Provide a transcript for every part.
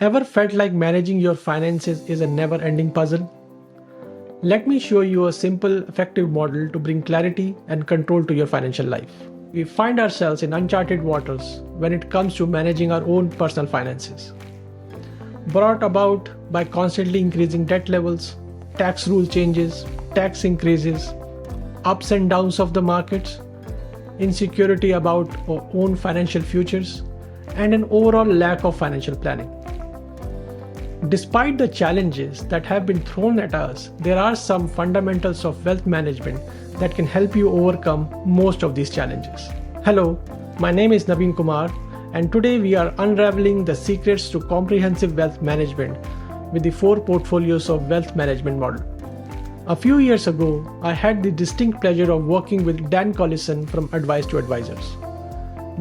Ever felt like managing your finances is a never-ending puzzle? Let me show you a simple, effective model to bring clarity and control to your financial life. We find ourselves in uncharted waters when it comes to managing our own personal finances. Brought about by constantly increasing debt levels, tax rule changes, tax increases, ups and downs of the markets, insecurity about our own financial futures, and an overall lack of financial planning. Despite the challenges that have been thrown at us, there are some fundamentals of wealth management that can help you overcome most of these challenges. Hello, my name is Naveen Kumar, and today we are unraveling the secrets to comprehensive wealth management with the 4 portfolios of wealth management model. A few years ago, I had the distinct pleasure of working with Dan Collison from Advice to Advisors.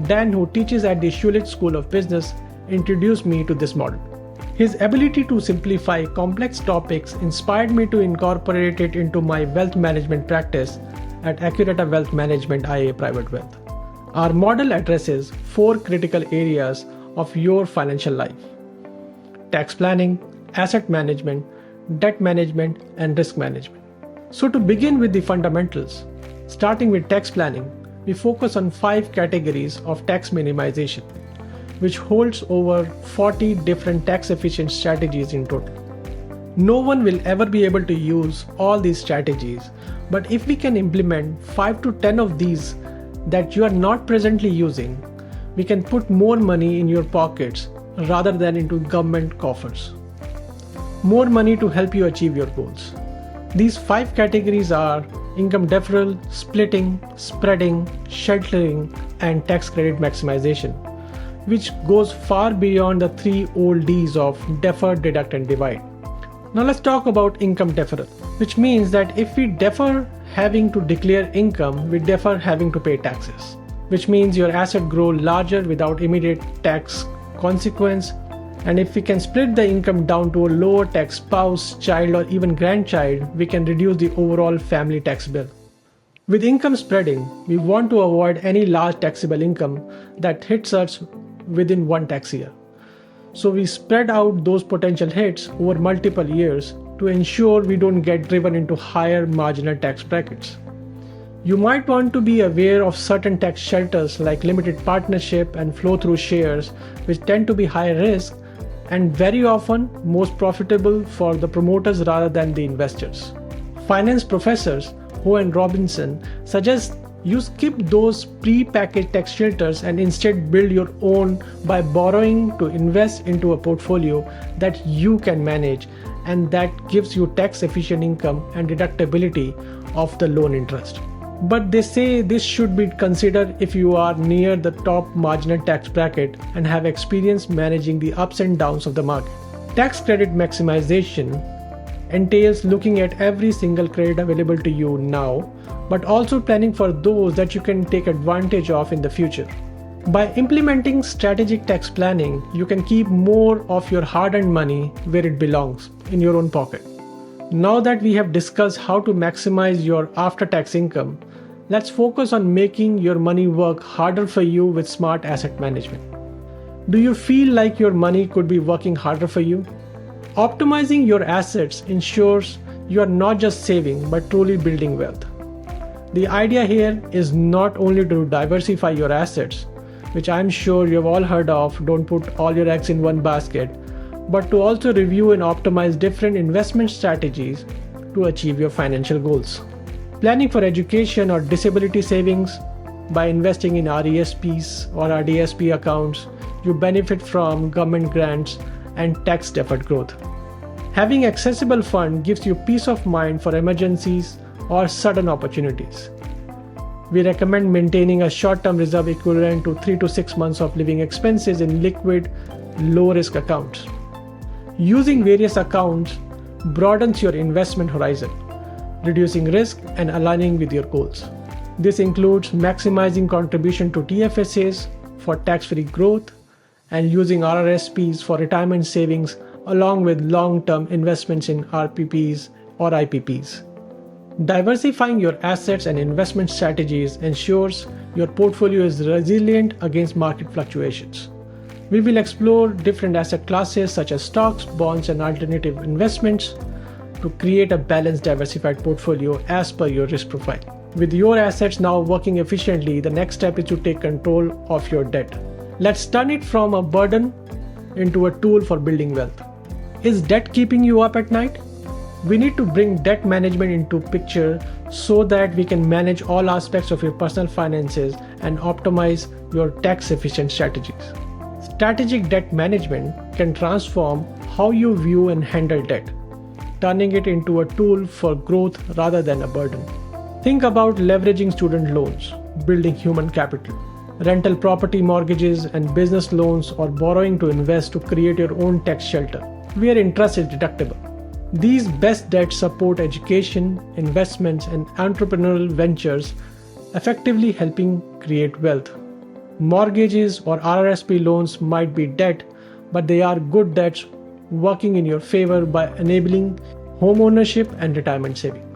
Dan, who teaches at the Schulich School of Business, introduced me to this model. His ability to simplify complex topics inspired me to incorporate it into my wealth management practice at Accureta Wealth Management IA Private Wealth. Our model addresses 4 critical areas of your financial life: tax planning, asset management, debt management, and risk management. So to begin with the fundamentals, starting with tax planning, we focus on 5 categories of tax minimization, which holds over 40 different tax-efficient strategies in total. No one will ever be able to use all these strategies, but if we can implement 5 to 10 of these that you are not presently using, we can put more money in your pockets rather than into government coffers. More money to help you achieve your goals. These 5 categories are income deferral, splitting, spreading, sheltering, and tax credit maximization, which goes far beyond the 3 old Ds of defer, deduct, and divide. Now let's talk about income deferral, which means that if we defer having to declare income, we defer having to pay taxes, which means your asset grow larger without immediate tax consequence. And if we can split the income down to a lower tax spouse, child, or even grandchild, we can reduce the overall family tax bill. With income spreading, we want to avoid any large taxable income that hits us within one tax year. So we spread out those potential hits over multiple years to ensure we don't get driven into higher marginal tax brackets. You might want to be aware of certain tax shelters like limited partnership and flow-through shares, which tend to be high risk and very often most profitable for the promoters rather than the investors. Finance professors Ho and Robinson suggest you skip those pre-packaged tax shelters and instead build your own by borrowing to invest into a portfolio that you can manage and that gives you tax-efficient income and deductibility of the loan interest. But they say this should be considered if you are near the top marginal tax bracket and have experience managing the ups and downs of the market. Tax credit maximization entails looking at every single credit available to you now, but also planning for those that you can take advantage of in the future. By implementing strategic tax planning, you can keep more of your hard-earned money where it belongs, in your own pocket. Now that we have discussed how to maximize your after-tax income, let's focus on making your money work harder for you with smart asset management. Do you feel like your money could be working harder for you? Optimizing your assets ensures you are not just saving but truly building wealth. The idea here is not only to diversify your assets, which I'm sure you've all heard of, don't put all your eggs in one basket, but to also review and optimize different investment strategies to achieve your financial goals. Planning for education or disability savings by investing in RESPs or RDSP accounts, you benefit from government grants and tax-deferred growth. Having accessible fund gives you peace of mind for emergencies or sudden opportunities. We recommend maintaining a short-term reserve equivalent to 3 to 6 months of living expenses in liquid, low-risk accounts. Using various accounts broadens your investment horizon, reducing risk and aligning with your goals. This includes maximizing contribution to TFSAs for tax-free growth and using RRSPs for retirement savings along with long-term investments in RPPs or IPPs. Diversifying your assets and investment strategies ensures your portfolio is resilient against market fluctuations. We will explore different asset classes such as stocks, bonds, and alternative investments to create a balanced, diversified portfolio as per your risk profile. With your assets now working efficiently, the next step is to take control of your debt. Let's turn it from a burden into a tool for building wealth. Is debt keeping you up at night? We need to bring debt management into picture so that we can manage all aspects of your personal finances and optimize your tax efficient strategies. Strategic debt management can transform how you view and handle debt, turning it into a tool for growth rather than a burden. Think about leveraging student loans, building human capital, rental property mortgages and business loans, or borrowing to invest to create your own tax shelter, where interest is deductible. These best debts support education, investments, and entrepreneurial ventures, effectively helping create wealth. Mortgages or RRSP loans might be debt, but they are good debts working in your favor by enabling home ownership and retirement saving.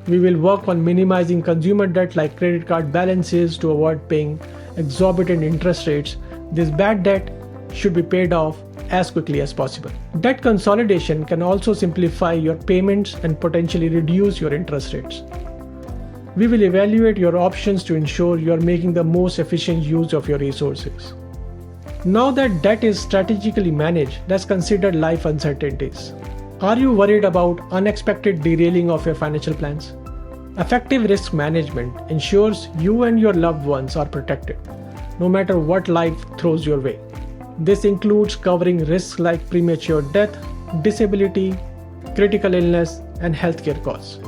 We will work on minimizing consumer debt like credit card balances to avoid paying exorbitant interest rates. This bad debt should be paid off as quickly as possible. Debt consolidation can also simplify your payments and potentially reduce your interest rates. We will evaluate your options to ensure you are making the most efficient use of your resources. Now that debt is strategically managed, let's consider life uncertainties. Are you worried about unexpected derailing of your financial plans? Effective risk management ensures you and your loved ones are protected, no matter what life throws your way. This includes covering risks like premature death, disability, critical illness, and healthcare costs.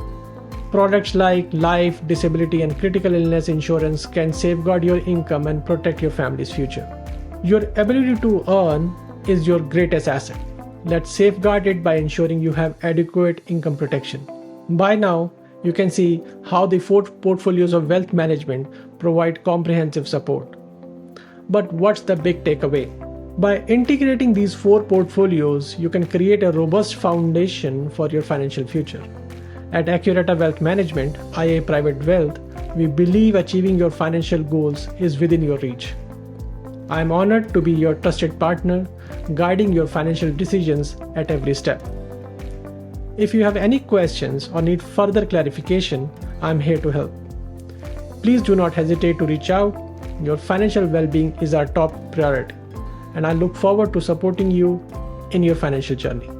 Products like life, disability, and critical illness insurance can safeguard your income and protect your family's future. Your ability to earn is your greatest asset. Let's safeguard it by ensuring you have adequate income protection. By now, you can see how the 4 portfolios of wealth management provide comprehensive support. But what's the big takeaway? By integrating these 4 portfolios, you can create a robust foundation for your financial future. At Accureta Wealth Management, IA Private Wealth, we believe achieving your financial goals is within your reach. I am honored to be your trusted partner, guiding your financial decisions at every step. If you have any questions or need further clarification, I am here to help. Please do not hesitate to reach out. Your financial well-being is our top priority, and I look forward to supporting you in your financial journey.